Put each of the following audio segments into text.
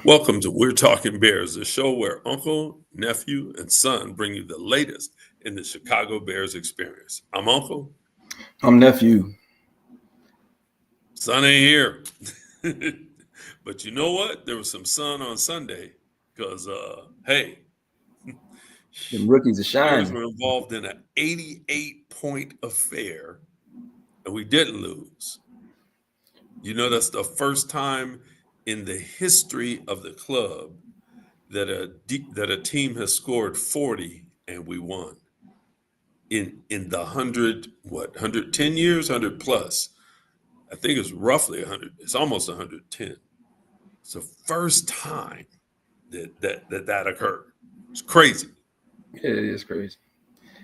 Welcome to We're Talking Bears, the show where uncle, nephew, and son bring you the latest in the Chicago Bears experience. I'm uncle, I'm nephew. son ain't here. But you know what? There was some sun on Sunday because, hey, Them rookies are Bears shining. were involved in an 88-point affair, and we didn't lose. You know, that's the first time in the history of the club that a team has scored 40 and we won. In the 110 years, 100 plus. I think it's roughly 100. It's almost 110. It's the first time that occurred. It's crazy. Yeah, it is crazy.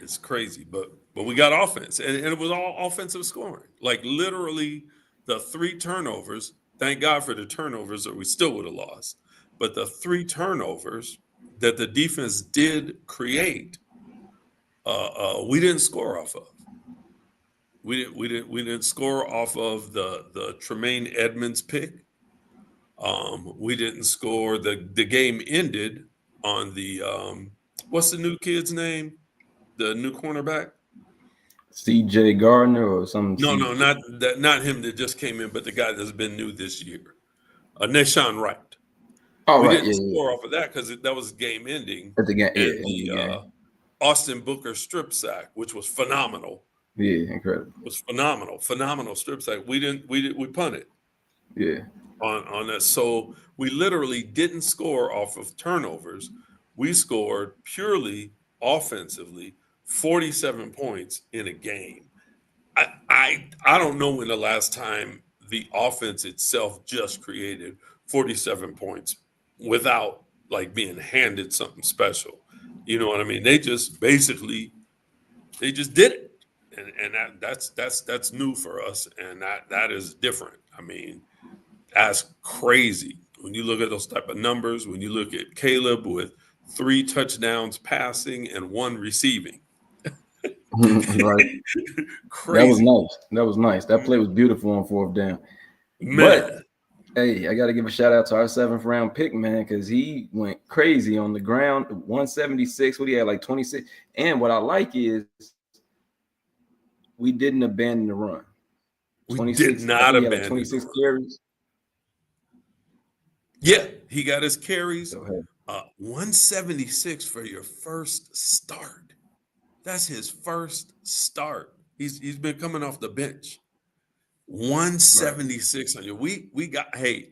It's crazy, but we got offense, and it was all offensive scoring. Like literally, the 3 turnovers. Thank God for the turnovers, or we still would have lost. But the 3 turnovers that the defense did create, we didn't score off of. We didn't score off of the Tremaine Edmonds pick. We didn't score. The game ended on the what's the new kid's name? The new cornerback? CJ Gardner or some No, C. no, not him that just came in, but the guy that's been new this year. Nashawn Wright. Oh, We right. didn't Yeah, yeah. score off of that because that was game ending, At the game. Yeah, and in the the game. Austin Booker strip sack, which was phenomenal. Yeah, incredible. Was phenomenal strip sack. We punted Yeah. on that. So we literally didn't score off of turnovers. We scored purely offensively, 47 points in a game. I don't know when the last time the offense itself just created 47 points without like being handed something special. You know what I mean? They just did it. And that's new for us, and that is different. I mean, that's crazy when you look at those type of numbers. When you look at Caleb with 3 touchdowns passing and 1 receiving, Right. That was crazy, nice. That was nice. That play was beautiful on fourth down. But man. hey, I got to give a shout out to our 7th round pick, man, because he went crazy on the ground. 176. What he had, like 26. And what I like is we didn't abandon the run. We 26. did I not think he had like abandon the 26 run. carries. Yeah, he got his carries. So, hey, 176 for your first start. That's his first start. He's been coming off the bench. right. 176 on you. We got. Hey,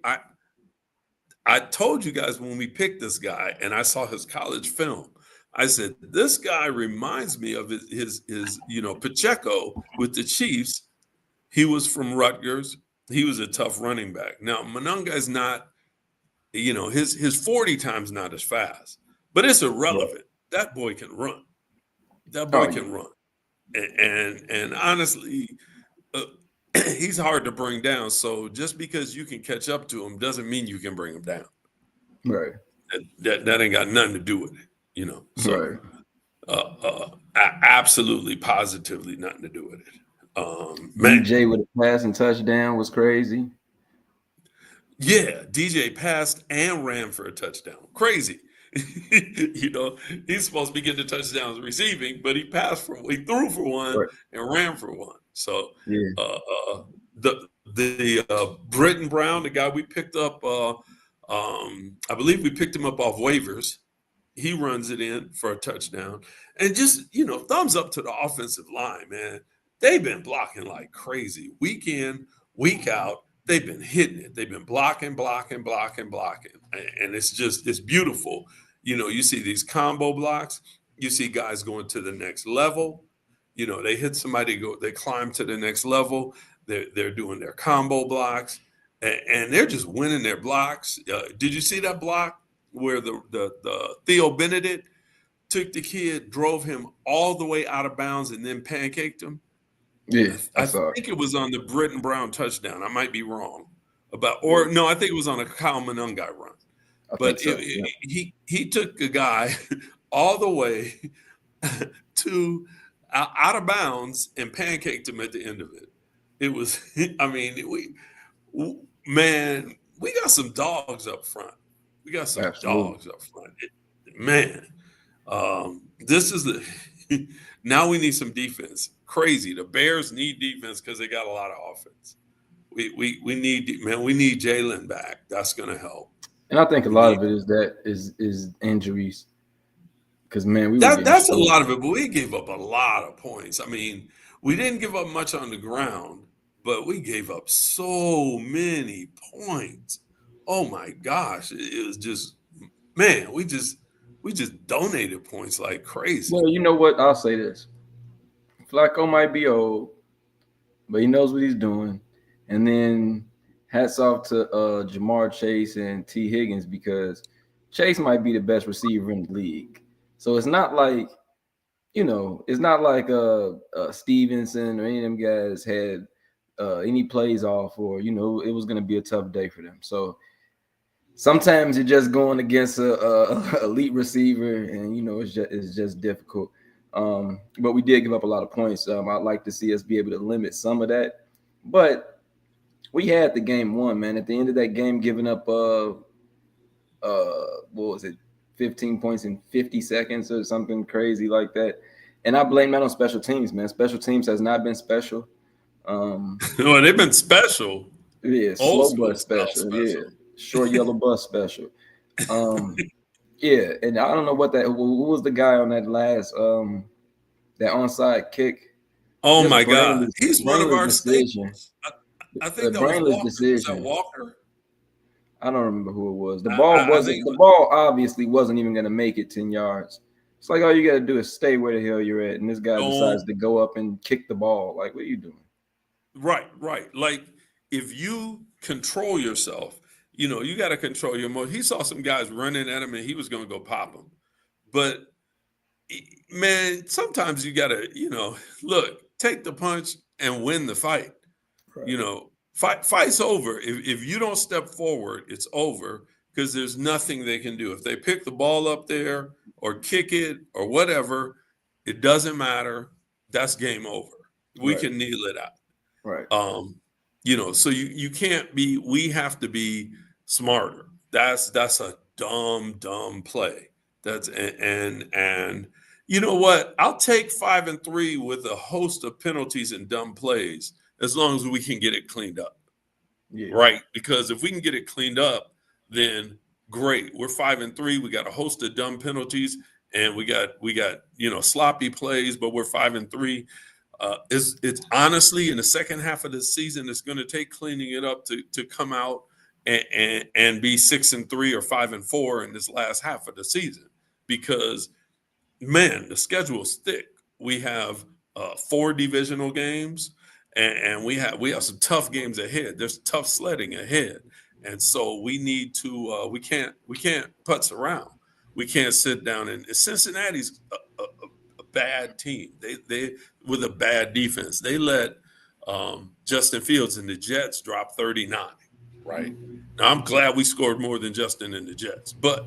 I told you guys when we picked this guy, and I saw his college film. I said this guy reminds me of his Pacheco with the Chiefs. He was from Rutgers. He was a tough running back. Now Monangai's not. His 40 times not as fast, but it's Right. irrelevant. That boy can run. That Oh, boy yeah. can run, and honestly, uh, he's hard to bring down. So just because you can catch up to him doesn't mean you can bring him down. Right. That ain't got nothing to do with it. So Right. absolutely, positively nothing to do with it. Man, DJ with a passing touchdown was crazy. yeah, DJ passed and ran for a touchdown. Crazy. He's supposed to be getting the touchdowns receiving, but he threw for one Right. and ran for one. So Yeah. the Britton Brown, the guy we picked up, I believe we picked him up off waivers. He runs it in for a touchdown. And just, thumbs up to the offensive line, man. They've been blocking like crazy. Week in, week out, they've been hitting it. They've been blocking. And it's beautiful. You see these combo blocks. You see guys going to the next level. They hit somebody, they climb to the next level. They're doing their combo blocks, and they're just winning their blocks. Did you see that block where the Theo Benedict took the kid, drove him all the way out of bounds, and then pancaked him? Yeah. I I saw it. think it was on the Britton Brown touchdown. I might be wrong or no, I think it was on a Kyle Monangai run. I But think so. Yeah. he took a guy all the way to out of bounds and pancaked him at the end of it. It was, I mean, we got some dogs up front. We got some Absolutely. dogs up front. Man, this is the now we need some defense. Crazy. The Bears need defense because they got a lot of offense. We need, man, we need Jalen back. That's gonna help. And I think a We lot need of it is injuries. Because man, we were that getting that's a smoked. lot of it, but we gave up a lot of points. I mean, we didn't give up much on the ground, but we gave up so many points. Oh my gosh. It was just, man, we just donated points like crazy. Well, you know what? I'll say this: Flacco might be old, but he knows what he's doing. And then hats off to Jamar Chase and T. Higgins, because Chase might be the best receiver in the league. So it's not like, it's not like Stevenson or any of them guys had any plays off, or it was going to be a tough day for them. So sometimes you're just going against a elite receiver, and it's just difficult. But we did give up a lot of points. I'd like to see us be able to limit some of that, but we had the game won, man. At the end of that game, giving up what was it, 15 points in 50 seconds or something crazy like that. And I blame that on special teams, man. Special teams has not been special. Well, they've been special. Yeah, slow bus special. Yeah, short yellow bus special. Yeah, and I don't know who was the guy on that last that onside kick. Oh my God, he's one of our decision. I think that was brainless Walker. decision. Was that Walker? I don't remember who it was. The ball obviously wasn't even going to make it 10 yards. It's like all you got to do is stay where the hell you're at, and this guy decides to go up and kick the ball. Like, what are you doing? Right. Like, if you control yourself, you got to control your emotion. He saw some guys running at him, and he was going to go pop them. But man, sometimes you got to, look, take the punch and win the fight. Right. Fight's over. If you don't step forward, it's over, because there's nothing they can do. If they pick the ball up there or kick it or whatever, it doesn't matter. That's game over. We can kneel it out. Right. So you can't be, we have to be smarter. That's a dumb play. And you know what? I'll take 5-3 with a host of penalties and dumb plays, as long as we can get it cleaned up. Yeah. Right? Because if we can get it cleaned up, then great. We're 5-3. We got a host of dumb penalties, and we got sloppy plays, but we're 5-3. It's honestly, in the second half of the season, it's going to take cleaning it up to come out and be 6-3 or 5-4 in this last half of the season, because man, the schedule's thick. We have 4 divisional games, and we have some tough games ahead. There's tough sledding ahead, and so we need to we can't putz around. We can't sit down. And Cincinnati's a bad team. They with a bad defense. They let Justin Fields and the Jets drop 39. Right now, I'm glad we scored more than Justin and the Jets, but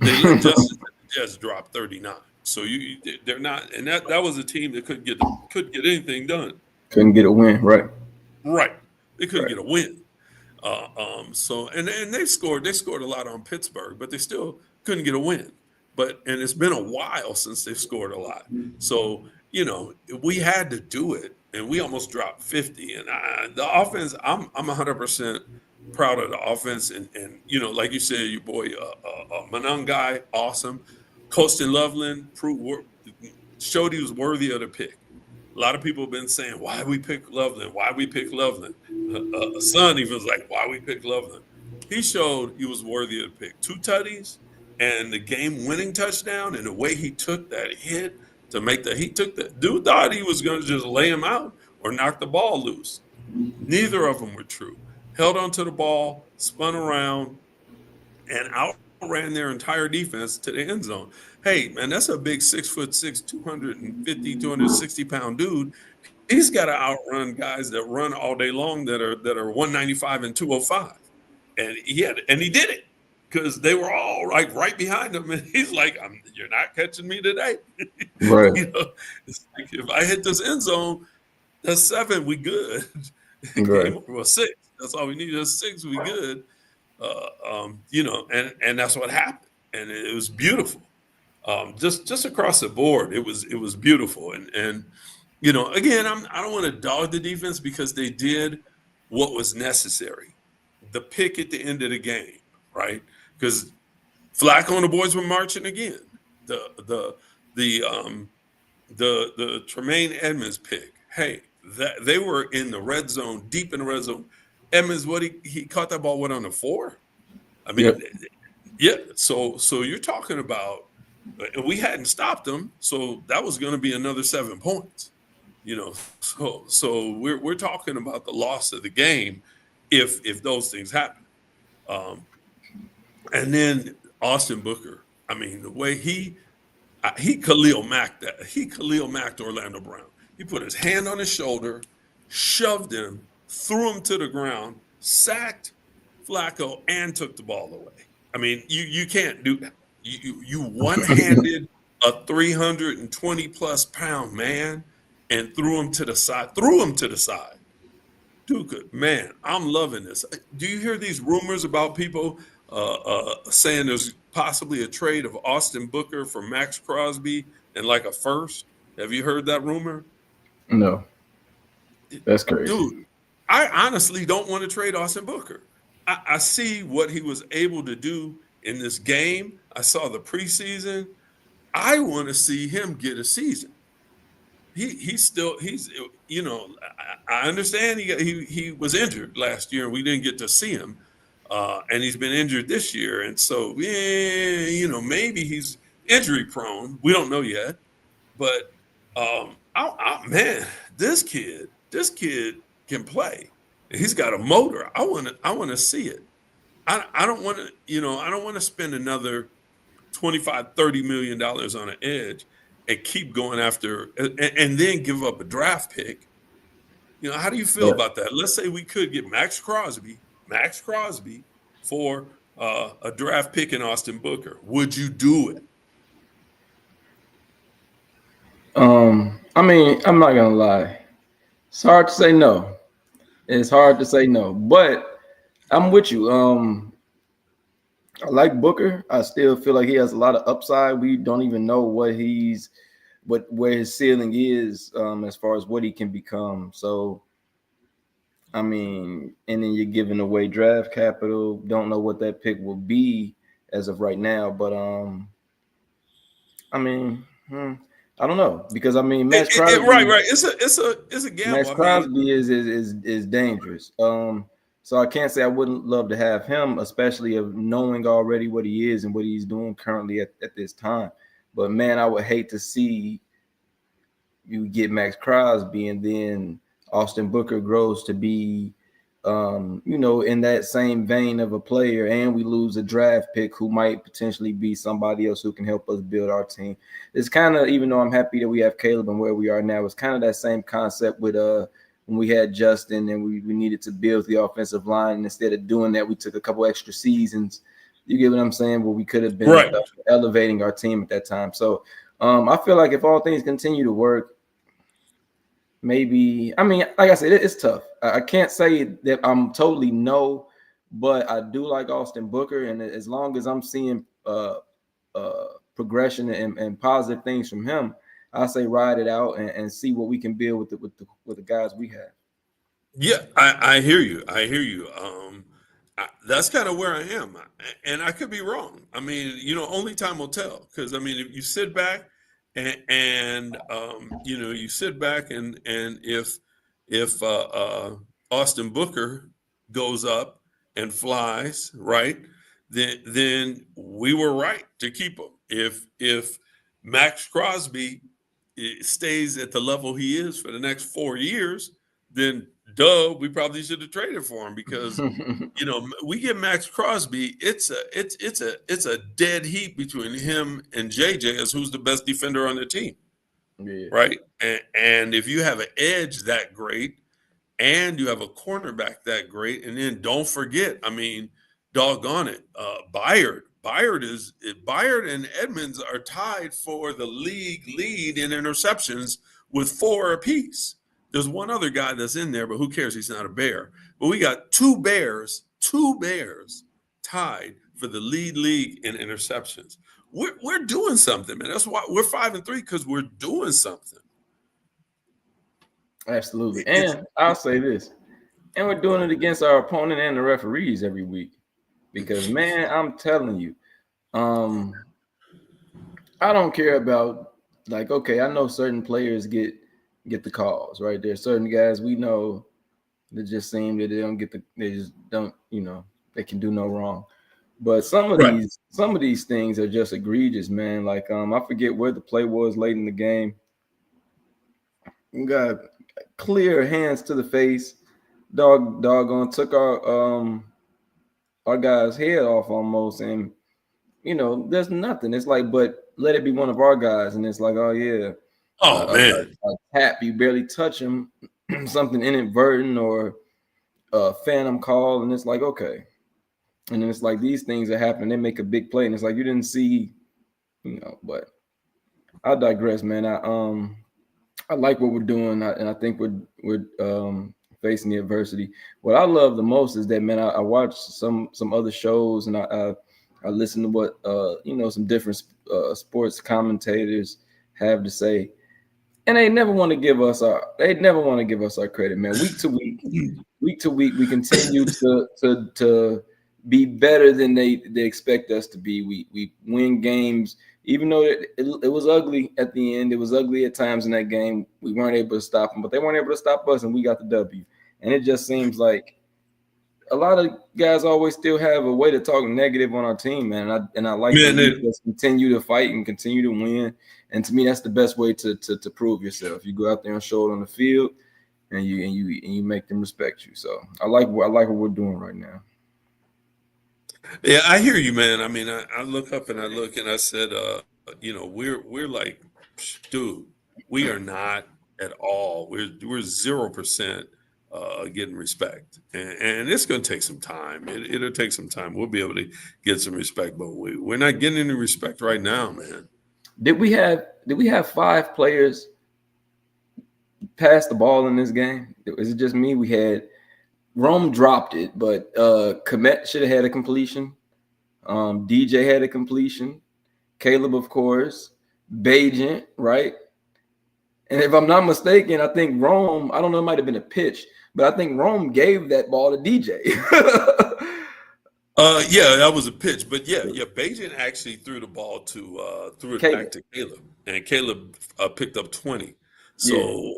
they let Justin and the Jets drop 39. So they're not, and that was a team that couldn't get anything done. Couldn't get a win, right? Right, they couldn't get a win. So and they scored a lot on Pittsburgh, but they still couldn't get a win. And it's been a while since they've scored a lot. So we had to do it, and we almost dropped 50. And the offense, I'm 100% proud of the offense, and like you said, your boy MONANGAI, awesome. COLESTON Loveland showed he was worthy of the pick. A lot of people have been saying, why we pick Loveland? Why we pick Loveland? Son even was like, why we pick Loveland? He showed he was worthy of the pick. 2 tutties and the game-winning touchdown, and the way he took that hit to make dude thought he was going to just lay him out or knock the ball loose. Neither of them were true. Held onto the ball, spun around, and outran their entire defense to the end zone. Hey, man, that's a big 6'6", 250, 260-pound dude. He's got to outrun guys that run all day long that are 195 and 205. And he did it, because they were all like right behind him. And he's like, you're not catching me today. Right. It's like, if I hit this end zone, that's 7, we good. Right. Well, 6. That's all we need. That's 6, we good. You know, and that's what happened, and it was beautiful. Just across the board, it was beautiful, and you know, again, I don't want to dog the defense because they did what was necessary. The pick at the end of the game, right? Because Flacco and the boys were marching again. The the the Tremaine Edmonds pick. Hey, that they were in the red zone, deep in the red zone. Edmonds, what he caught that ball, what, on the 4? I mean, Yep. yeah. So you're talking about, and we hadn't stopped them, so that was going to be another 7 points. You know, so we're talking about the loss of the game if those things happen. Um, and then Austin Booker. I mean, the way he Khalil Mack that he Khalil Macked Orlando Brown. He put his hand on his shoulder, shoved him, threw him to the ground, sacked Flacco, and took the ball away. I mean, you can't do that. You one-handed a 320 plus pound man and threw him to the side. Threw him to the side. Dude, man, I'm loving this. Do you hear these rumors about people saying there's possibly a trade of Austin Booker for Max Crosby and like a first? Have you heard that rumor? No, that's crazy. Dude, I honestly don't want to trade Austin Booker. I see what he was able to do in this game. I saw the preseason. I want to see him get a season. He's you know, I understand he was injured last year and we didn't get to see him, and he's been injured this year, and so yeah, you know, maybe he's injury prone. We don't know yet, but man, this kid can play. He's got a motor. I want to see it. I don't want to, you know, I don't want to spend another 25-30 million dollars on an edge and keep going after and then give up a draft pick. You know, how do you feel about that? Let's say we could get Max Crosby for a draft pick in Austin Booker. Would you do it? I mean, I'm not gonna lie. It's hard to say no. It's hard to say no, but I'm with you. I like Booker. I still feel like he has a lot of upside. We don't even know where his ceiling is, as far as what he can become. So, I mean, and then you're giving away draft capital. Don't know what that pick will be as of right now, but I mean, I don't know, because I mean, Max Crosby, right. It's a gamble. Max Crosby is dangerous. So I can't say I wouldn't love to have him, especially of knowing already what he is and what he's doing currently at this time. But man, I would hate to see you get Max Crosby and then Austin Booker grows to be, you know, in that same vein of a player, and we lose a draft pick who might potentially be somebody else who can help us build our team. It's kind of, even though I'm happy that we have Caleb and where we are now, it's kind of that same concept with when we had Justin and we needed to build the offensive line. And instead of doing that, we took a couple extra seasons. You get what I'm saying? Where we could have been elevating our team at that time. So I feel like if all things continue to work, maybe, I mean, like I said, it's tough. I can't say that I'm totally no, but I do like Austin Booker. And as long as I'm seeing progression and positive things from him, I say ride it out and see what we can build with the guys we have. Yeah, I hear you. That's kind of where I am, and I could be wrong. I mean, you know, only time will tell. Because I mean, if you sit back and you know, you sit back and if Austin Booker goes up and flies, right, then we were right to keep him. If Max Crosby stays at the level he is for the next 4 years, then we probably should have traded for him, because you know, we get Max Crosby, it's a dead heat between him and JJ as who's the best defender on the team. Yeah. Right. And if you have an edge that great and you have a cornerback that great, and then don't forget, I mean, doggone it, Byard and Edmonds are tied for the league lead in interceptions with 4 apiece. There's one other guy that's in there, but who cares? He's not a Bear. But we got two Bears tied for the league in interceptions. We're doing something, man. That's why we're 5-3, because we're doing something. Absolutely. And I'll say this, and we're doing it against our opponent and the referees every week. Because, man, I'm telling you, I don't care about, like, okay, I know certain players get the calls, right? There's certain guys we know that just seem that they just don't, they can do no wrong. But some of these things are just egregious, man. Like, I forget where the play was late in the game. We got clear hands to the face. Doggone took our guy's head off almost, and there's nothing. It's like, but let it be one of our guys, and it's like, oh yeah, man, a tap, you barely touch him, something inadvertent or a phantom call, and it's like, okay. And then it's like these things that happen, they make a big play, and it's like you didn't see, But I digress, man. I like what we're doing, and I think we're facing the adversity. What I love the most is that, man, I watch some other shows, and I listen to what some different sports commentators have to say, and they never want to give us our credit, man. Week to week, we continue to be better than they expect us to be. We win games, even though it was ugly at the end. It was ugly at times in that game. We weren't able to stop them, but they weren't able to stop us, and we got the W. And it just seems like a lot of guys always still have a way to talk negative on our team, man. And I like that we just continue to fight and continue to win. And to me, that's the best way to prove yourself. You go out there and show it on the field, and you make them respect you. So I like what we're doing right now. Yeah, I hear you, man. I mean, I look up and I look and I said, we're like, dude, we are not at all. We're 0% getting respect, and it's going to take some time. It'll take some time. We'll be able to get some respect, but we're not getting any respect right now, man. Did we have 5 players pass the ball in this game? Is it just me? We had Rome dropped it, but Komet should have had a completion. DJ had a completion. Caleb, of course. Bajent, right? And if I'm not mistaken, I think Rome, I don't know, it might have been a pitch, but I think Rome gave that ball to DJ. Yeah, that was a pitch. But yeah, Bajent actually threw the ball threw it back to Caleb. And Caleb picked up 20. So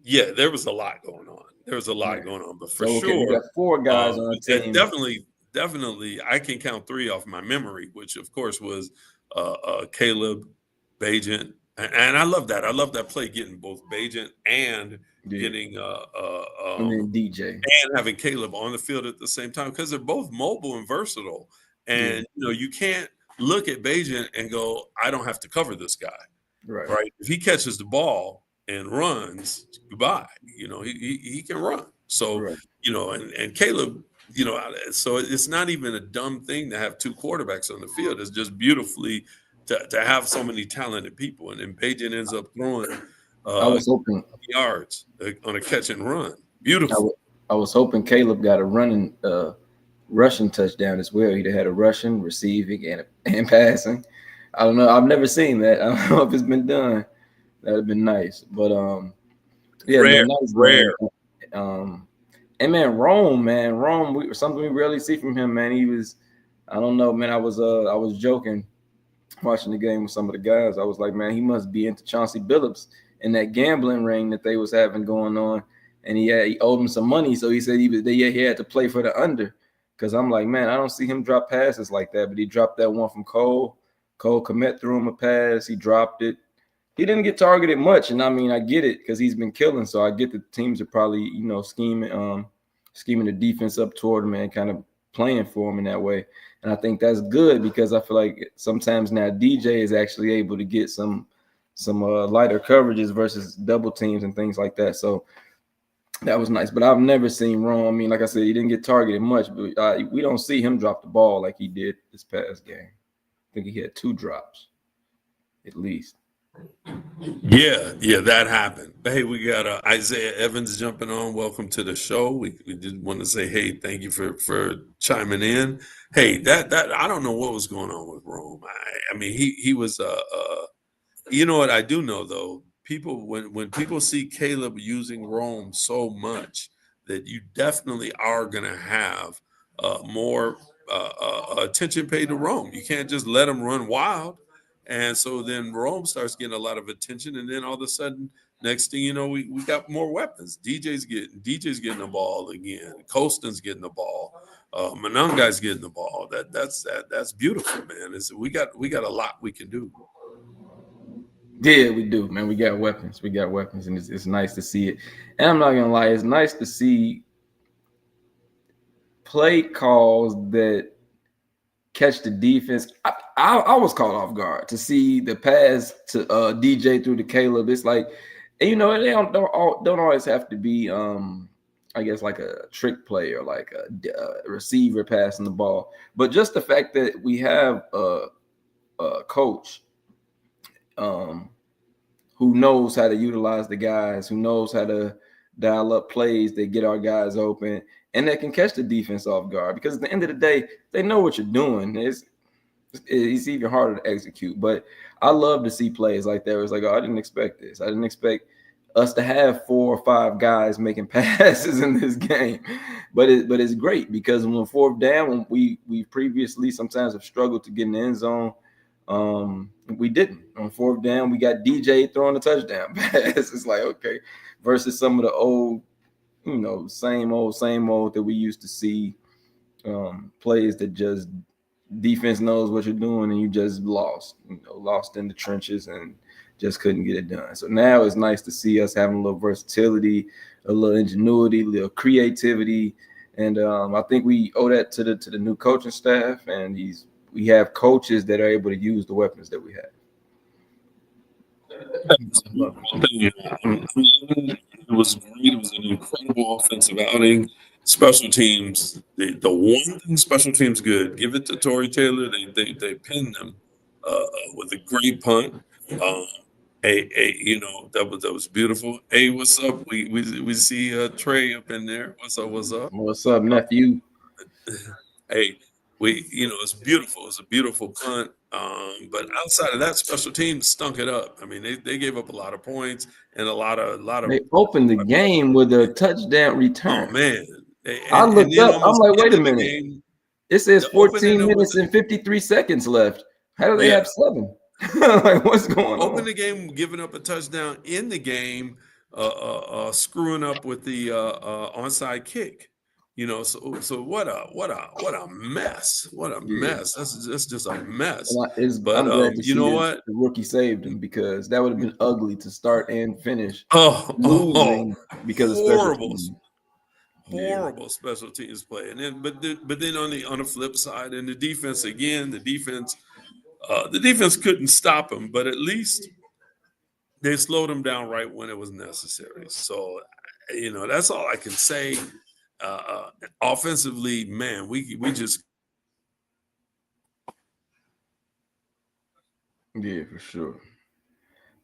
there was a lot going on. There was a lot going on, but for sure, we got 4 guys on the team. Definitely, I can count 3 off my memory, which of course was Caleb, Bajent, and I love that. I love that play, getting both Bajent and getting and then DJ and having Caleb on the field at the same time, because they're both mobile and versatile. And you can't look at Bajent and go, I don't have to cover this guy, right? If he catches the ball and runs, goodbye. He can run. So and Caleb, so it's not even a dumb thing to have 2 quarterbacks on the field. It's just beautifully to have so many talented people. And then Bajent ends up throwing I was hoping yards on a catch and run. Beautiful. I was hoping Caleb got a rushing touchdown as well. He'd have had a rushing, receiving, and passing. I don't know. I've never seen that. I don't know if it's been done. That'd have been nice. But rare. Man, that was rare. And man, Rome, something we rarely see from him, man. He was, I don't know, man. I was joking watching the game with some of the guys. I was like, man, he must be into Chauncey Billups and that gambling ring that they was having going on. And he owed him some money, so he said he had to play for the under. Because I'm like, man, I don't see him drop passes like that. But he dropped that one from Cole. Cole Komet threw him a pass. He dropped it. He didn't get targeted much, and I mean, I get it because he's been killing. So I get the teams are probably, scheming the defense up toward him and kind of playing for him in that way. And I think that's good because I feel like sometimes now DJ is actually able to get some lighter coverages versus double teams and things like that. So that was nice. But I've never seen Rome. I mean, like I said, he didn't get targeted much, but we don't see him drop the ball like he did this past game. I think he had 2 drops at least. Yeah, that happened. Hey, we got Isaiah Evans jumping on. Welcome to the show. We did want to say, hey, thank you for chiming in. Hey, that I don't know what was going on with Rome. I mean, he was you know what I do know though? People when people see Caleb using Rome so much that you definitely are gonna have more attention paid to Rome. You can't just let him run wild. And so then Rome starts getting a lot of attention, and then all of a sudden, next thing you know, we got more weapons. DJ's getting the ball again. Colston's getting the ball. Monangai's getting the ball. That's beautiful, man. We got a lot we can do. Yeah, we do, man. We got weapons. We got weapons, and it's nice to see it. And I'm not gonna lie, it's nice to see play calls that catch the defense. I was caught off guard to see the pass to DJ through to Caleb. It's like, and you know, they don't always have to be I guess like a trick play or like a receiver passing the ball, but just the fact that we have a coach who knows how to utilize the guys, who knows how to dial up plays that get our guys open and that can catch the defense off guard. Because at the end of the day, they know what you're doing. It's even harder to execute. But I love to see plays like that. It's like, oh, I didn't expect this. I didn't expect us to have 4 or 5 guys making passes in this game. But it's great because when fourth down, when we previously sometimes have struggled to get in the end zone. We didn't. On fourth down, we got DJ throwing a touchdown pass. It's like, okay, versus some of the old, you know, same old that we used to see, plays that just defense knows what you're doing and you just lost in the trenches and just couldn't get it done. So now it's nice to see us having a little versatility, a little ingenuity, a little creativity, and I think we owe that to the new coaching staff, and we have coaches that are able to use the weapons that we have. It was great. It was an incredible offensive outing. Special teams, the one thing special teams good, give it to Tory Taylor. They pinned them with a great punt. Um, you know that was beautiful. Hey, what's up? We see Trey up in there. What's up? What's up? What's up, nephew? Hey, it's beautiful. It's a beautiful punt. But outside of that, special teams stunk it up. I mean, they gave up a lot of points and a lot of They opened the game with a touchdown return. Oh man! I looked up. I'm like, wait a minute. Game, it says 14 minutes and 53 seconds left. How do they have 7? Like, what's going on? Open the game, giving up a touchdown in the game, screwing up with the onside kick. You know, so what a mess! What a mess! That's just a mess. But I'm glad to see you know what? The rookie saved him because that would have been ugly to start and finish losing because of horrible special teams play. And then, but then on the flip side, and the defense again, the defense couldn't stop him, but at least they slowed him down right when it was necessary. So, that's all I can say. Offensively, man, we just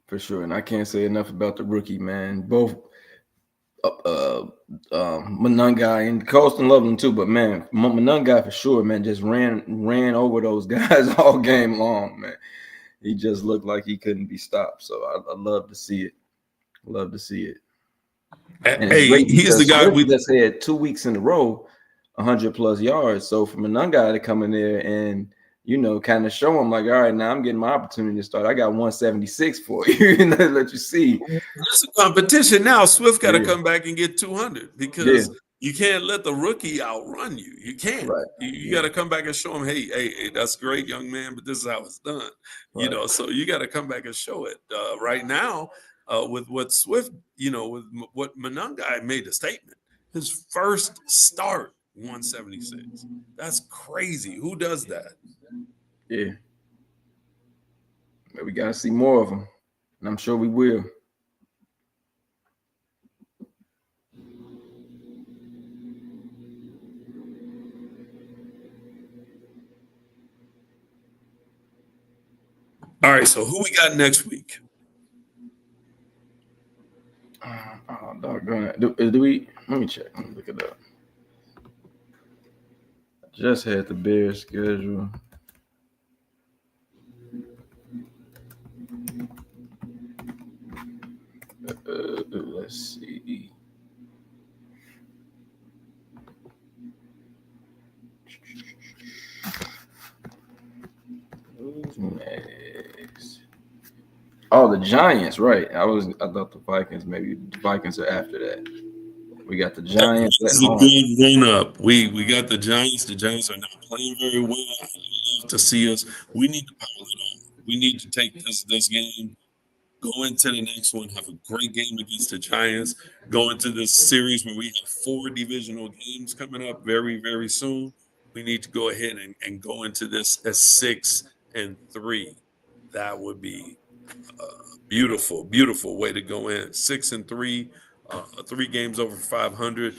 for sure, and I can't say enough about the rookie, man. Both Monangai and Coleston Loveland too, but man, Monangai for sure, man, just ran over those guys all game long, man. He just looked like he couldn't be stopped. So I love to see it. Love to see it. And hey, he's the guy we just had 2 weeks in a row, 100+ yards. So for Monangai to come in there and kind of show him like, all right, now I'm getting my opportunity to start. I got 176 for you. Let you see. It's a competition now. Swift got to come back and get 200 because you can't let the rookie outrun you. You can't. Right. You got to come back and show him, hey, that's great, young man, but this is how it's done. Right. So you got to come back and show it. Right now, with what Swift, with what Monangai made a statement. His first start, 176. That's crazy. Who does that? Yeah. But we got to see more of them, and I'm sure we will. All right, so who we got next week? go ahead. Do we? Let me check. Let me look it up. I just had the Bears schedule. Let's see. Who's next? Oh, the Giants, right? I thought the Vikings. Maybe the Vikings are after that. We got the Giants This at is a home. good run up. We got the Giants. The Giants are not playing very well. I love to see us. We need to power it on. We need to take this game, go into the next one, have a great game against the Giants, go into this series where we have 4 divisional games coming up very, very soon. We need to go ahead and go into this as 6-3. That would be a beautiful, beautiful way to go in. 6-3, 3 games over 500.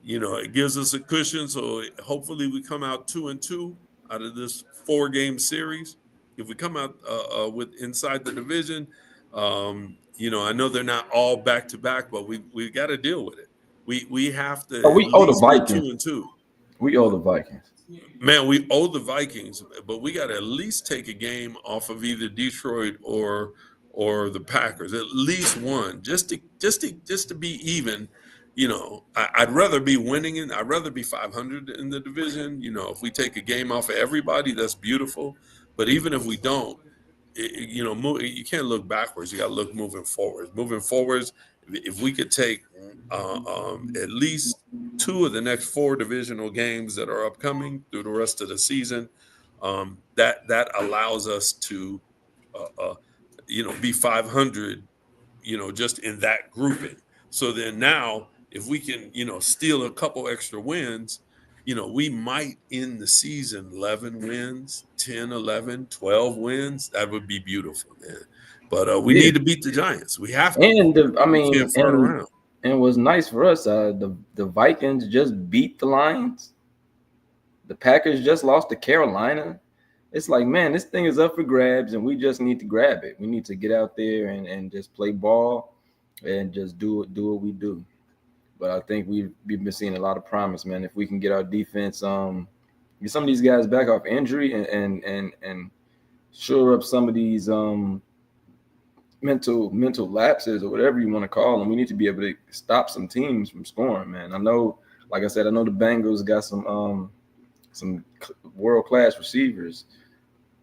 It gives us a cushion. So hopefully we come out 2-2 out of this 4-game series. If we come out with inside the division, I know they're not all back to back, but we got to deal with it. We have to Oh, at we owe the least be Vikings. 2-2. We owe the Vikings. Man, we owe the Vikings, but we got to at least take a game off of either Detroit or the Packers, at least one, just to be even. I'd rather be winning, and I'd rather be 500 in the division. If we take a game off of everybody, that's beautiful. But even if we don't, you can't look backwards. You got to look moving forwards. Moving forwards, if we could take at least 2 of the next 4 divisional games that are upcoming through the rest of the season, that allows us to, be 500, just in that grouping. So then now, if we can, steal a couple extra wins, we might end the season 11 wins, 10, 11, 12 wins. That would be beautiful, man. But we need to beat the Giants. We have to. And We can't flirt around. And it was nice for us. The Vikings just beat the Lions. The Packers just lost to Carolina. It's like, man, this thing is up for grabs, and we just need to grab it. We need to get out there and just play ball and just do what we do. But I think we've been seeing a lot of promise, man. If we can get our defense, get some of these guys back off injury and shore up some of these mental lapses or whatever you want to call them, we need to be able to stop some teams from scoring, man. I know, like I said, I know the Bengals got some world-class receivers,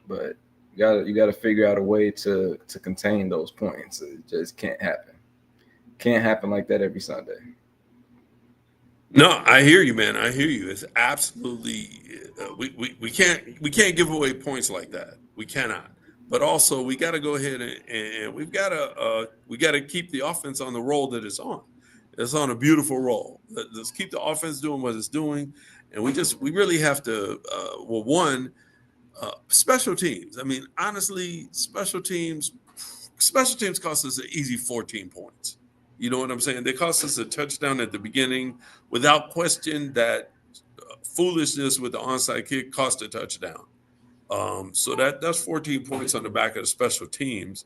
but you got to figure out a way to contain those points. It just can't happen. Can't happen like that every Sunday. No, I hear you, man. I hear you. It's absolutely we can't give away points like that. We cannot. But also, we got to go ahead and we got to keep the offense on the roll that it's on. It's on a beautiful roll. Let's keep the offense doing what it's doing, and we really have to. Special teams. I mean, honestly, special teams cost us an easy 14 points. You know what I'm saying? They cost us a touchdown at the beginning. Without question, that foolishness with the onside kick cost a touchdown. So that's 14 points on the back of the special teams.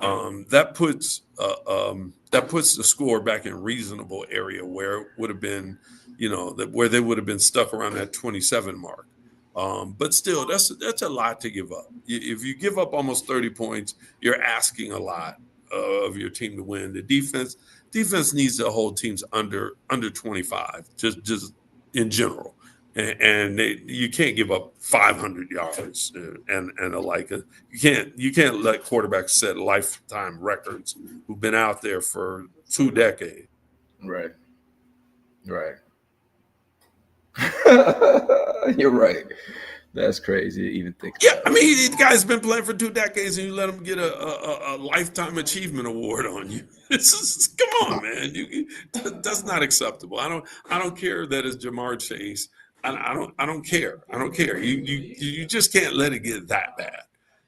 That puts the score back in reasonable area where it would have been, where they would have been stuck around that 27 mark. But still, that's a lot to give up. If you give up almost 30 points, you're asking a lot of your team to win. The defense needs to hold teams under 25, just in general. And you can't give up 500 yards and the like. You can't let quarterbacks set lifetime records who've been out there for 2 decades. Right. You're right. That's crazy to even think. Yeah, I mean, the guy's been playing for 2 decades, and you let him get a lifetime achievement award on you. Come on, man. That's not acceptable. I don't care that it's Jamar Chase. I don't care. You just can't let it get that bad.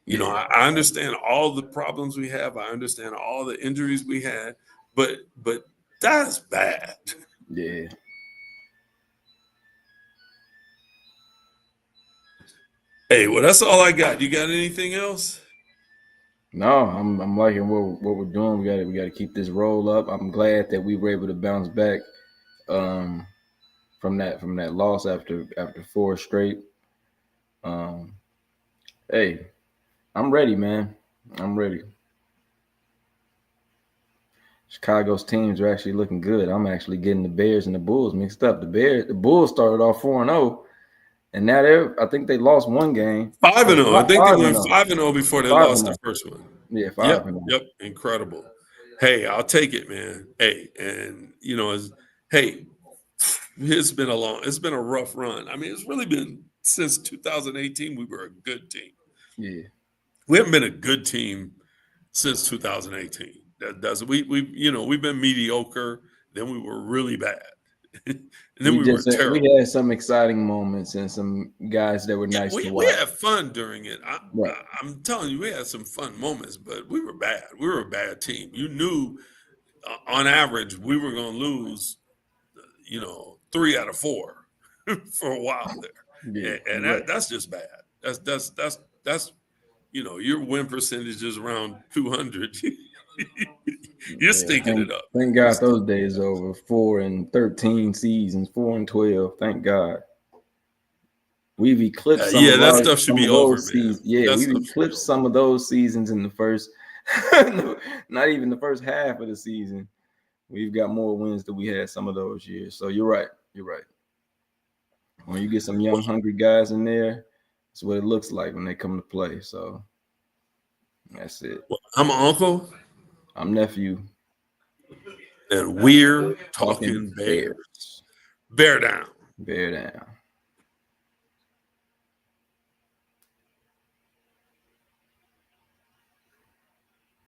I understand all the problems we have. I understand all the injuries we had, but that's bad. Yeah. Hey, well, that's all I got. You got anything else? No, I'm liking what we're doing. We got to keep this roll up. I'm glad that we were able to bounce back um, from that loss after 4 straight. Um, hey, I'm ready, man. I'm ready. Chicago's teams are actually looking good. I'm actually getting the Bears and the Bulls mixed up. The Bulls started off 4-0, and now I think they lost one game. 5-0. I think they 5 and went 0. 5-0 before they 5 lost and the 0. first one. Yeah, 5 Yep, and 0. yep, incredible. Hey, I'll take it, man. Hey, and hey, it's been a rough run. I mean, it's really been since 2018 we were a good team. Yeah. We haven't been a good team since 2018. We've been mediocre, then we were really bad. And then we were We terrible. had some exciting moments and some guys that were Yeah, nice to we watch. had fun during it. Right. I'm telling you, we had some fun moments, but we were bad. We were a bad team. You knew, on average, we were going to lose, 3 out of 4 for a while Yeah, there, and you're right. that's just bad. That's your win percentage is around 200. You're Yeah, stinking it up, man. thank You're God those stinking. days are over. 4-13 seasons, 4-12. Thank God. We've eclipsed Yeah, that stuff should some be of over, those man. seasons. Yeah, That we've stuff should be eclipsed over. some of those seasons in the first, not even the first half of the season. We've got more wins than we had some of those years. So you're right. You're right. When you get some young, hungry guys in there, that's what it looks like when they come to play. So that's it. Well, I'm an uncle, I'm nephew and we're talking talking Bears. Bears. Bear down. Bear down.